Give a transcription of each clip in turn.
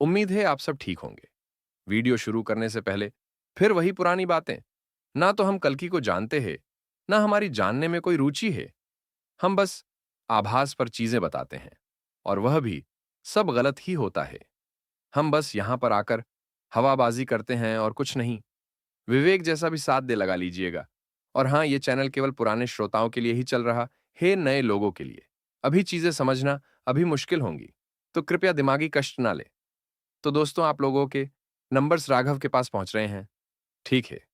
उम्मीद है आप सब ठीक होंगे। वीडियो शुरू करने से पहले फिर वही पुरानी बातें। ना तो हम कल्कि को जानते हैं, ना हमारी जानने में कोई रुचि है। हम बस आभास पर चीजें बताते हैं, और वह भी सब गलत ही होता है। हम बस यहां पर आकर हवाबाजी करते हैं और कुछ नहीं। विवेक जैसा भी साथ दे लगा लीजिएगा। और हाँ, ये चैनल केवल पुराने श्रोताओं के लिए ही चल रहा है, नए लोगों के लिए। अभी चीजें समझना अभी मुश्किल होंगी, तो कृपया दिमागी कष्ट ना ले। तो दोस्तों, आप लोगों के नंबर्स राघव के पास पहुंच रहे हैं। ठीक है।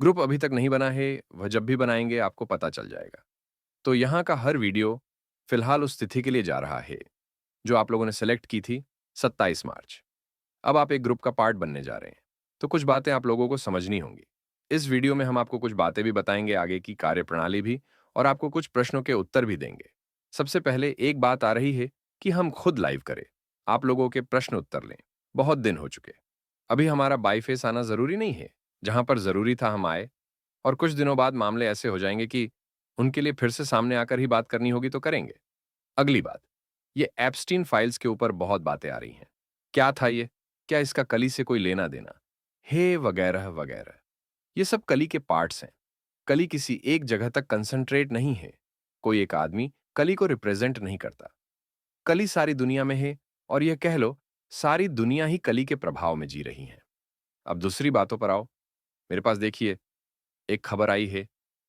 ग्रुप अभी तक नहीं बना है, वह जब भी बनाएंगे आपको पता चल जाएगा। तो यहाँ का हर वीडियो फिलहाल उस तिथि के लिए जा रहा है जो आप लोगों ने सेलेक्ट की थी, 27 मार्च। अब आप एक ग्रुप का पार्ट बनने जा रहे हैं, तो कुछ बातें आप लोगों को समझनी होंगी। इस वीडियो में हम आपको कुछ बातें भी बताएंगे, आगे की कार्यप्रणाली भी, और आपको कुछ प्रश्नों के उत्तर भी देंगे। सबसे पहले एक बात आ रही है कि हम खुद लाइव करें, आप लोगों के प्रश्न उत्तर लें। बहुत दिन हो चुके। अभी हमारा बाई फेस आना जरूरी नहीं है। जहां पर जरूरी था हम आए, और कुछ दिनों बाद मामले ऐसे हो जाएंगे कि उनके लिए फिर से सामने आकर ही बात करनी होगी, तो करेंगे। अगली बात, ये एप्स्टीन फाइल्स के ऊपर बहुत बातें आ रही हैं। क्या था ये? क्या इसका कली से कोई लेना देना है, वगैरह वगैरह। ये सब कली के पार्ट्स हैं। कली किसी एक जगह तक कंसंट्रेट नहीं है। कोई एक आदमी कली को रिप्रेजेंट नहीं करता। कली सारी दुनिया में है, और यह कह लो सारी दुनिया ही कली के प्रभाव में जी रही है। अब दूसरी बातों पर आओ। मेरे पास देखिए, एक खबर आई है।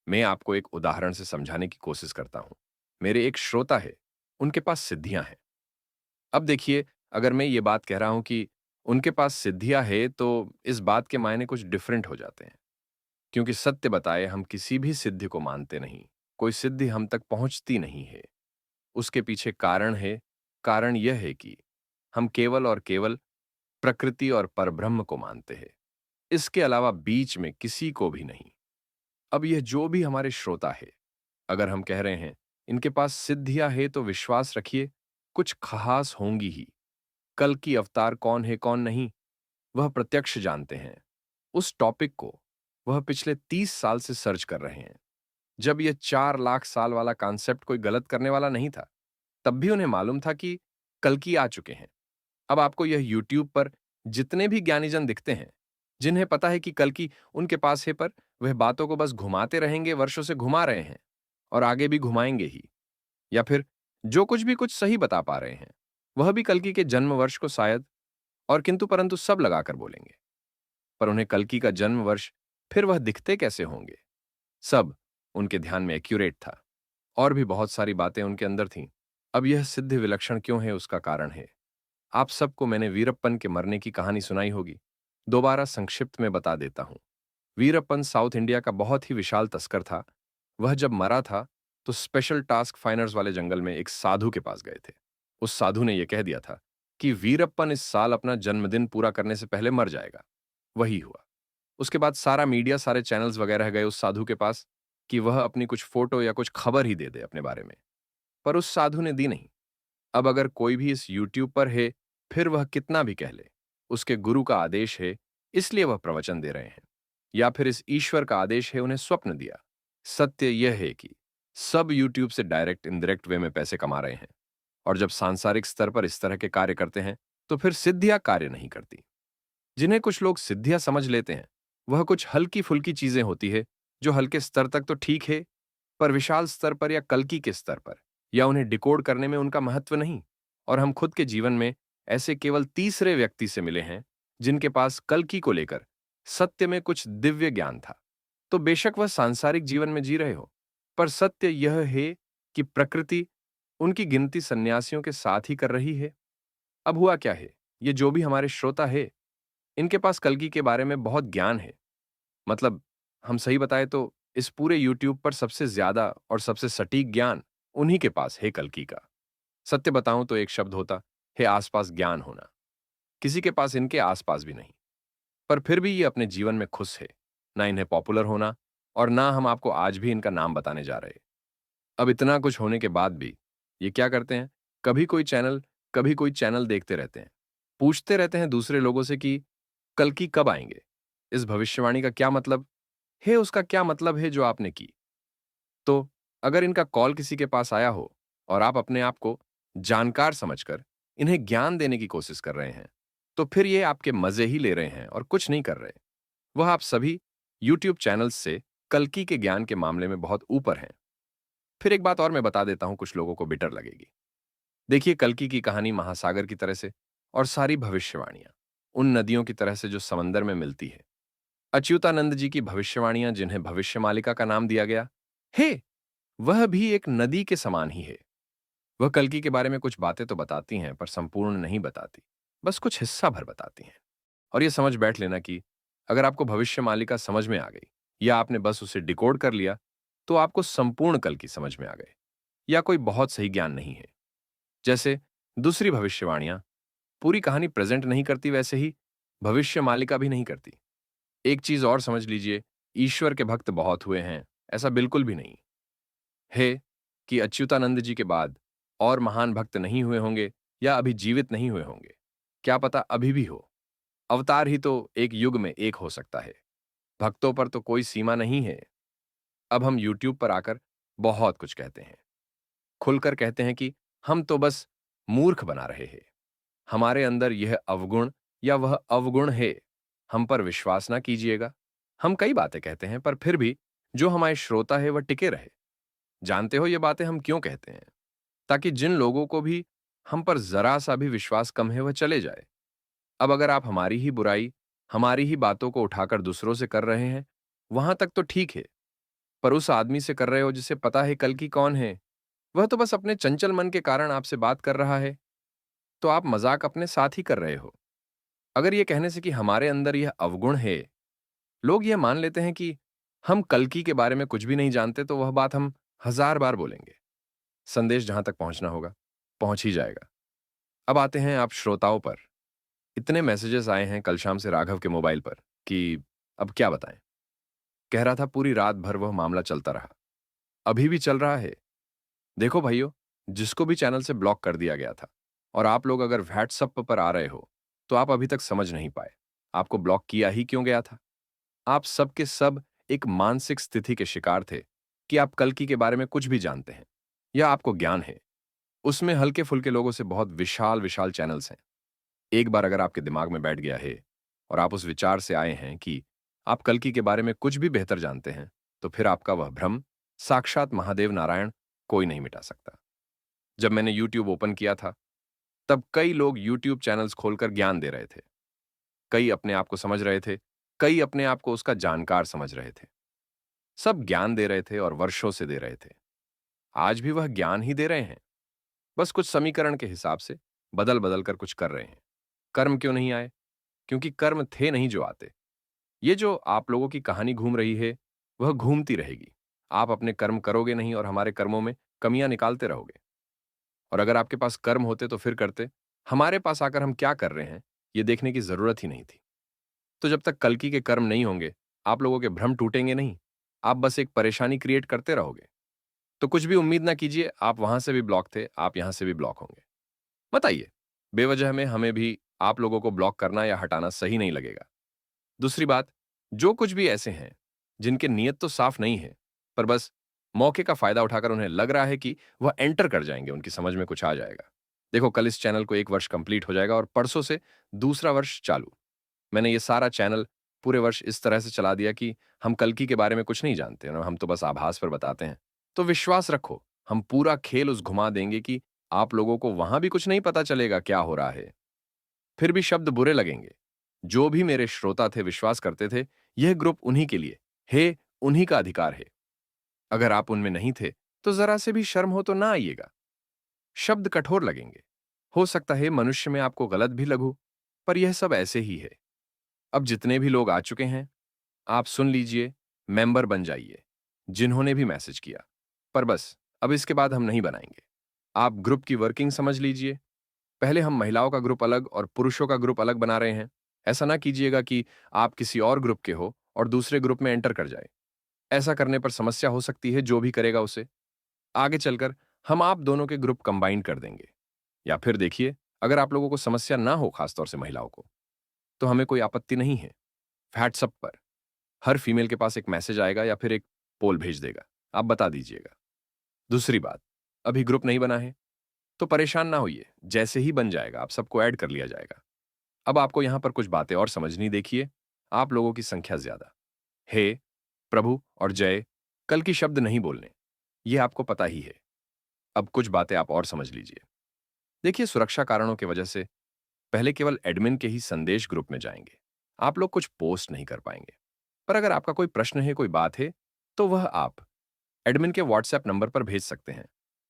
मैं आपको एक उदाहरण से समझाने की कोशिश करता हूं। मेरे एक श्रोता है, उनके पास सिद्धियां हैं। अब देखिए, अगर मैं ये बात कह रहा हूं कि उनके पास सिद्धियां है, तो इस बात के मायने कुछ डिफरेंट हो जाते हैं। क्योंकि सत्य बताए, हम किसी भी सिद्धि को मानते नहीं। कोई सिद्धि हम तक पहुंचती नहीं है। उसके पीछे कारण है। कारण यह है कि हम केवल और केवल प्रकृति और परब्रह्म को मानते हैं। इसके अलावा बीच में किसी को भी नहीं। अब यह जो भी हमारे श्रोता है, अगर हम कह रहे हैं इनके पास सिद्धियां है, तो विश्वास रखिए कुछ खास होंगी ही। कल की अवतार कौन है कौन नहीं, वह प्रत्यक्ष जानते हैं। उस टॉपिक को वह पिछले 30 साल से सर्च कर रहे हैं। जब यह 4 लाख साल वाला कॉन्सेप्ट कोई गलत करने वाला नहीं था, तब भी उन्हें मालूम था कि कल्कि आ चुके हैं। अब आपको यह यूट्यूब पर जितने भी ज्ञानीजन दिखते हैं, जिन्हें पता है कि कल्कि उनके पास है, पर वह बातों को बस घुमाते रहेंगे, वर्षों से घुमा रहे हैं और आगे भी घुमाएंगे ही। या फिर जो कुछ भी कुछ सही बता पा रहे हैं, वह भी कल्कि के जन्म वर्ष को शायद और किंतु परंतु सब लगाकर बोलेंगे। पर उन्हें कल्कि का जन्म वर्ष फिर वह दिखते कैसे होंगे? सब उनके ध्यान में एक्यूरेट था। और भी बहुत सारी बातें उनके अंदर थीं। अब यह सिद्धि विलक्षण क्यों है, उसका कारण है। आप सबको मैंने वीरप्पन के मरने की कहानी सुनाई होगी। दोबारा संक्षिप्त में बता देता हूं। वीरप्पन साउथ इंडिया का बहुत ही विशाल तस्कर था। वह जब मरा था, तो स्पेशल टास्क फाइनर्स वाले जंगल में एक साधु के पास गए थे। उस साधु ने यह कह दिया था कि वीरप्पन इस साल अपना जन्मदिन पूरा करने से पहले मर जाएगा। वही हुआ। उसके बाद सारा मीडिया, सारे चैनल्स वगैरह गए उस साधु के पास कि वह अपनी कुछ फोटो या कुछ खबर ही दे दे अपने बारे में। पर उस साधु ने दी नहीं। अब अगर कोई भी इस यूट्यूब पर है, फिर वह कितना भी कह ले, उसके गुरु का आदेश है, इसलिए वह प्रवचन दे रहे हैं। या फिर इस ईश्वर का आदेश है, उन्हें स्वप्न दिया। सत्य यह है कि सब यूट्यूब से डायरेक्ट इनडायरेक्ट वे में पैसे कमा रहे हैं। और जब सांसारिक स्तर पर इस तरह के कार्य करते हैं, तो फिर सिद्धियां कार्य नहीं करती। जिन्हें कुछ लोग सिद्धियां समझ लेते हैं, वह कुछ हल्की फुल्की चीजें होती है, जो हल्के स्तर तक तो ठीक है, पर विशाल स्तर पर या कल्कि के स्तर पर या उन्हें डिकोड करने में उनका महत्व नहीं। और हम खुद के जीवन में ऐसे केवल तीसरे व्यक्ति से मिले हैं जिनके पास कल्कि को लेकर सत्य में कुछ दिव्य ज्ञान था। तो बेशक वह सांसारिक जीवन में जी रहे हो, पर सत्य यह है कि प्रकृति उनकी गिनती सन्यासियों के साथ ही कर रही है। अब हुआ क्या है, ये जो भी हमारे श्रोता है, इनके पास कल्कि के बारे में बहुत ज्ञान है। मतलब, हम सही बताएं तो इस पूरे यूट्यूब पर सबसे ज्यादा और सबसे सटीक ज्ञान उन्हीं के पास है, कल्कि का। सत्य बताऊं तो एक शब्द होता है आसपास ज्ञान होना। किसी के पास इनके आसपास भी नहीं। पर फिर भी ये अपने जीवन में खुश है। ना इन्हें पॉपुलर होना, और ना हम आपको आज भी इनका नाम बताने जा रहे। अब इतना कुछ होने के बाद भी ये क्या करते हैं, कभी कोई चैनल देखते रहते हैं। पूछते रहते हैं दूसरे लोगों से कि कल्कि कब आएंगे, इस भविष्यवाणी का क्या मतलब है, उसका क्या मतलब है जो आपने की। तो अगर इनका कॉल किसी के पास आया हो और आप अपने आप को जानकार समझकर इन्हें ज्ञान देने की कोशिश कर रहे हैं, तो फिर ये आपके मजे ही ले रहे हैं और कुछ नहीं कर रहे। वह आप सभी यूट्यूब चैनल्स से कल्कि के ज्ञान के मामले में बहुत ऊपर हैं। फिर एक बात और मैं बता देता हूं, कुछ लोगों को बिटर लगेगी। देखिए, कल्कि की कहानी महासागर की तरह से और सारी भविष्यवाणियां उन नदियों की तरह से जो समंदर में मिलती है। अच्युतानंद जी की भविष्यवाणियां, जिन्हें भविष्य मालिका का नाम दिया गया, हे, वह भी एक नदी के समान ही है। वह कल्कि के बारे में कुछ बातें तो बताती हैं, पर संपूर्ण नहीं बताती, बस कुछ हिस्सा भर बताती हैं। और यह समझ बैठ लेना कि अगर आपको भविष्य मालिका समझ में आ गई या आपने बस उसे डिकोड कर लिया, तो आपको संपूर्ण कल्कि समझ में आ गए, या कोई बहुत सही ज्ञान नहीं है। जैसे दूसरी भविष्यवाणियां पूरी कहानी प्रेजेंट नहीं करती, वैसे ही भविष्य मालिका भी नहीं करती। एक चीज और समझ लीजिए, ईश्वर के भक्त बहुत हुए हैं, ऐसा बिल्कुल भी नहीं है कि अच्युतानंद जी के बाद और महान भक्त नहीं हुए होंगे या अभी जीवित नहीं हुए होंगे। क्या पता अभी भी हो। अवतार ही तो एक युग में एक हो सकता है। भक्तों पर तो कोई सीमा नहीं है। अब हम यूट्यूब पर आकर बहुत कुछ कहते हैं, खुलकर कहते हैं कि हम तो बस मूर्ख बना रहे हैं, हमारे अंदर यह अवगुण या वह अवगुण है, हम पर विश्वास ना कीजिएगा। हम कई बातें कहते हैं, पर फिर भी जो हमारे श्रोता है वह टिके रहे। जानते हो ये बातें हम क्यों कहते हैं? ताकि जिन लोगों को भी हम पर जरा सा भी विश्वास कम है, वह चले जाए। अब अगर आप हमारी ही बुराई, हमारी ही बातों को उठाकर दूसरों से कर रहे हैं, वहां तक तो ठीक है, पर उस आदमी से कर रहे हो जिसे पता है कल की कौन है, वह तो बस अपने चंचल मन के कारण आपसे बात कर रहा है, तो आप मजाक अपने साथ ही कर रहे हो। अगर ये कहने से कि हमारे अंदर यह अवगुण है, लोग यह मान लेते हैं कि हम कल्कि के बारे में कुछ भी नहीं जानते, तो वह बात हम 1000 बार बोलेंगे, संदेश जहां तक पहुंचना होगा पहुंच ही जाएगा। अब आते हैं आप श्रोताओं पर। इतने मैसेजेस आए हैं कल शाम से राघव के मोबाइल पर कि अब क्या बताएं। कह रहा था पूरी रात भर वह मामला चलता रहा, अभी भी चल रहा है। देखो भाइयों, जिसको भी चैनल से ब्लॉक कर दिया गया था, और आप लोग अगर व्हाट्सएप पर आ रहे हो, तो आप अभी तक समझ नहीं पाए आपको ब्लॉक किया ही क्यों गया था। आप सब के सब एक मानसिक स्थिति के शिकार थे कि आप कल्कि के बारे में कुछ भी जानते हैं या आपको ज्ञान है। उसमें हल्के फुल्के लोगों से बहुत विशाल विशाल चैनल्स हैं। एक बार अगर आपके दिमाग में बैठ गया है और आप उस विचार से आए हैं कि आप कल्कि के बारे में कुछ भी बेहतर जानते हैं, तो फिर आपका वह भ्रम साक्षात महादेव नारायण कोई नहीं मिटा सकता। जब मैंने यूट्यूब ओपन किया था, तब कई लोग यूट्यूब चैनल्स खोलकर ज्ञान दे रहे थे। कई अपने आप को समझ रहे थे, कई अपने आप को उसका जानकार समझ रहे थे। सब ज्ञान दे रहे थे और वर्षों से दे रहे थे। आज भी वह ज्ञान ही दे रहे हैं, बस कुछ समीकरण के हिसाब से बदल बदल कर कुछ कर रहे हैं। कर्म क्यों नहीं आए? क्योंकि कर्म थे नहीं जो आते। ये जो आप लोगों की कहानी घूम रही है, वह घूमती रहेगी। आप अपने कर्म करोगे नहीं और हमारे कर्मों में कमियां निकालते रहोगे। और अगर आपके पास कर्म होते तो फिर करते। हमारे पास आकर हम क्या कर रहे हैं, ये देखने की जरूरत ही नहीं थी। तो जब तक कल्कि के कर्म नहीं होंगे, आप लोगों के भ्रम टूटेंगे नहीं। आप बस एक परेशानी क्रिएट करते रहोगे। तो कुछ भी उम्मीद ना कीजिए, आप वहां से भी ब्लॉक थे, आप यहां से भी ब्लॉक होंगे। बताइए, बेवजह में हमें भी आप लोगों को ब्लॉक करना या हटाना सही नहीं लगेगा। दूसरी बात, जो कुछ भी ऐसे हैं जिनके नीयत तो साफ नहीं है, पर बस मौके का फायदा उठाकर उन्हें लग रहा है कि वह एंटर कर जाएंगे, उनकी समझ में कुछ आ जाएगा। देखो, कल इस चैनल को 1 वर्ष कंप्लीट हो जाएगा और परसों से दूसरा वर्ष चालू। मैंने ये सारा चैनल पूरे वर्ष इस तरह से चला दिया कि हम कल्कि के बारे में कुछ नहीं जानते और हम तो बस आभास पर बताते हैं। तो विश्वास रखो, हम पूरा खेल उस घुमा देंगे कि आप लोगों को वहां भी कुछ नहीं पता चलेगा क्या हो रहा है। फिर भी शब्द बुरे लगेंगे। जो भी मेरे श्रोता थे विश्वास करते थे यह ग्रुप उन्हीं के लिए है, उन्हीं का अधिकार है। अगर आप उनमें नहीं थे, तो जरा से भी शर्म हो तो ना आइएगा। शब्द कठोर लगेंगे, हो सकता है मनुष्य में आपको गलत भी लगू, पर यह सब ऐसे ही है। अब जितने भी लोग आ चुके हैं, आप सुन लीजिए, मेंबर बन जाइए, जिन्होंने भी मैसेज किया। पर बस अब इसके बाद हम नहीं बनाएंगे। आप ग्रुप की वर्किंग समझ लीजिए। पहले हम महिलाओं का ग्रुप अलग और पुरुषों का ग्रुप अलग बना रहे हैं। ऐसा ना कीजिएगा कि आप किसी और ग्रुप के हो और दूसरे ग्रुप में एंटर कर जाए। ऐसा करने पर समस्या हो सकती है, जो भी करेगा उसे। आगे चलकर हम आप दोनों के ग्रुप कंबाइन कर देंगे। या फिर देखिए, अगर आप लोगों को समस्या ना हो, खासतौर से महिलाओं को, तो हमें कोई आपत्ति नहीं है। व्हाट्सएप पर हर फीमेल के पास एक मैसेज आएगा या फिर एक पोल भेज देगा, आप बता दीजिएगा। दूसरी बात, अभी ग्रुप नहीं बना है तो परेशान ना होइए, जैसे ही बन जाएगा आप सबको ऐड कर लिया जाएगा। अब आपको यहां पर कुछ बातें और समझनी। देखिए, आप लोगों की संख्या ज्यादा। हे, प्रभु और जय कल की शब्द नहीं बोलने, ये आपको पता ही है। अब कुछ बातें आप और समझ लीजिए। देखिए, सुरक्षा कारणों की वजह से पहले केवल एडमिन के ही संदेश ग्रुप में जाएंगे। आप लोग कुछ पोस्ट नहीं कर पाएंगे। पर अगर आपका कोई प्रश्न है, कोई बात है, तो वह आप एडमिन के व्हाट्सएप नंबर पर भेज सकते हैं।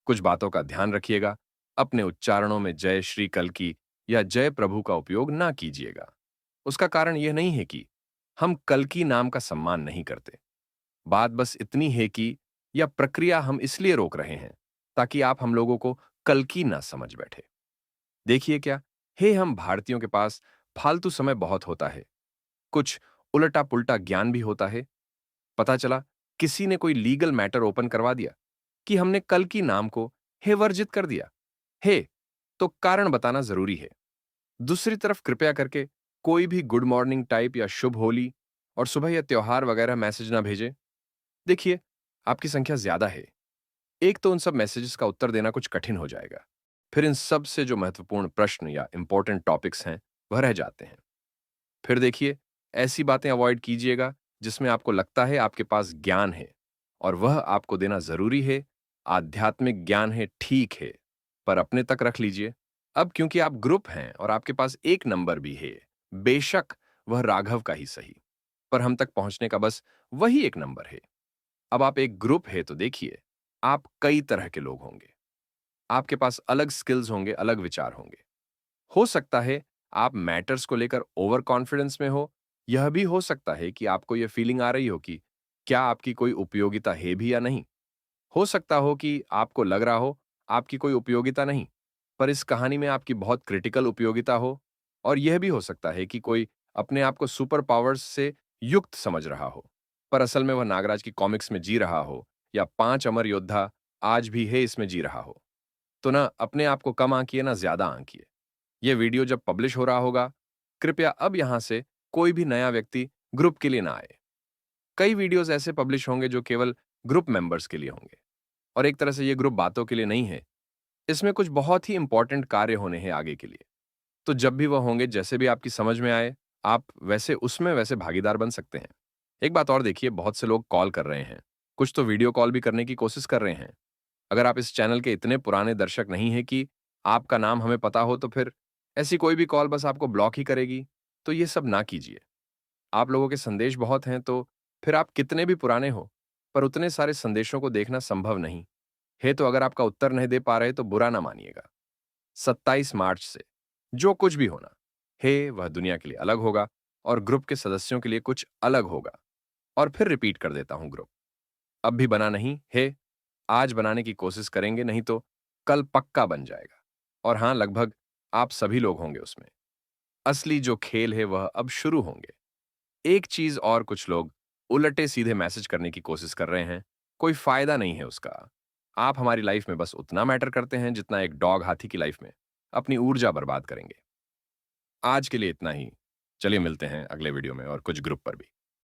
कुछ बातों का ध्यान रखिएगा। अपने उच्चारणों में जय श्री कल्कि या जय प्रभु का उपयोग ना कीजिएगा। उसका कारण यह नहीं है कि हम कल्कि नाम का सम्मान नहीं करते। बात बस इतनी है कि यह प्रक्रिया हम इसलिए रोक रहे हैं ताकि आप हम लोगों को कल्कि ना समझ बैठे। देखिए क्या, हे हम भारतीयों के पास फालतू समय बहुत होता है। कुछ उल्टा पुल्टा ज्ञान भी होता है। पता चला किसी ने कोई लीगल मैटर ओपन करवा दिया कि हमने कल की नाम को हे वर्जित कर दिया। हे तो कारण बताना जरूरी है। दूसरी तरफ कृपया करके कोई भी गुड मॉर्निंग टाइप या शुभ होली और सुबह या त्योहार वगैरह मैसेज ना भेजे। देखिए, आपकी संख्या ज्यादा है। एक तो उन सब मैसेजेस का उत्तर देना कुछ कठिन हो जाएगा। फिर इन सब से जो महत्वपूर्ण प्रश्न या इंपॉर्टेंट टॉपिक्स हैं वह रह जाते हैं। फिर देखिए, ऐसी बातें अवॉइड कीजिएगा जिसमें आपको लगता है आपके पास ज्ञान है और वह आपको देना जरूरी है। आध्यात्मिक ज्ञान है, ठीक है, पर अपने तक रख लीजिए। अब क्योंकि आप ग्रुप हैं और आपके पास एक नंबर भी है, बेशक वह राघव का ही सही, पर हम तक पहुंचने का बस वही एक नंबर है। अब आप एक ग्रुप है तो देखिए, आप कई तरह के लोग होंगे। आपके पास अलग स्किल्स होंगे, अलग विचार होंगे। हो सकता है आप मैटर्स को लेकर ओवर कॉन्फिडेंस में हो। यह भी हो सकता है कि आपको यह फीलिंग आ रही हो कि क्या आपकी कोई उपयोगिता है भी या नहीं। हो सकता हो कि आपको लग रहा हो आपकी कोई उपयोगिता नहीं, पर इस कहानी में आपकी बहुत क्रिटिकल उपयोगिता हो। और यह भी हो सकता है कि कोई अपने आप को सुपर पावर्स से युक्त समझ रहा हो, पर असल में वह नागराज की कॉमिक्स में जी रहा हो, या 5 अमर योद्धा आज भी है इसमें जी रहा हो। तो ना अपने आप को कम आंकिए ना ज्यादा आंकिए। यह वीडियो जब पब्लिश हो रहा होगा, कृपया अब यहां से कोई भी नया व्यक्ति ग्रुप के लिए ना आए। कई वीडियोस ऐसे पब्लिश होंगे जो केवल ग्रुप मेंबर्स के लिए होंगे, और एक तरह से यह ग्रुप बातों के लिए नहीं है। इसमें कुछ बहुत ही इंपॉर्टेंट कार्य होने हैं आगे के लिए। तो जब भी वह होंगे, जैसे भी आपकी समझ में आए, आप वैसे उसमें वैसे भागीदार बन सकते हैं। एक बात और देखिए, बहुत से लोग कॉल कर रहे हैं, कुछ तो वीडियो कॉल भी करने की कोशिश कर रहे हैं। अगर आप इस चैनल के इतने पुराने दर्शक नहीं हैं कि आपका नाम हमें पता हो, तो फिर ऐसी कोई भी कॉल बस आपको ब्लॉक ही करेगी। तो ये सब ना कीजिए। आप लोगों के संदेश बहुत हैं, तो फिर आप कितने भी पुराने हो, पर उतने सारे संदेशों को देखना संभव नहीं है। तो अगर आपका उत्तर नहीं दे पा रहे तो बुरा ना मानिएगा। 27 मार्च से जो कुछ भी होना है वह दुनिया के लिए अलग होगा और ग्रुप के सदस्यों के लिए कुछ अलग होगा। और फिर रिपीट कर देता हूं, ग्रुप अब भी बना नहीं है। आज बनाने की कोशिश करेंगे, नहीं तो कल पक्का बन जाएगा। और हां, लगभग आप सभी लोग होंगे उसमें। असली जो खेल है वह अब शुरू होंगे। एक चीज और, कुछ लोग उलटे सीधे मैसेज करने की कोशिश कर रहे हैं। कोई फायदा नहीं है उसका। आप हमारी लाइफ में बस उतना मैटर करते हैं जितना एक डॉग हाथी की लाइफ में अपनी ऊर्जा बर्बाद करेंगे। आज के लिए इतना ही। चलिए मिलते हैं अगले वीडियो में और कुछ ग्रुप पर भी।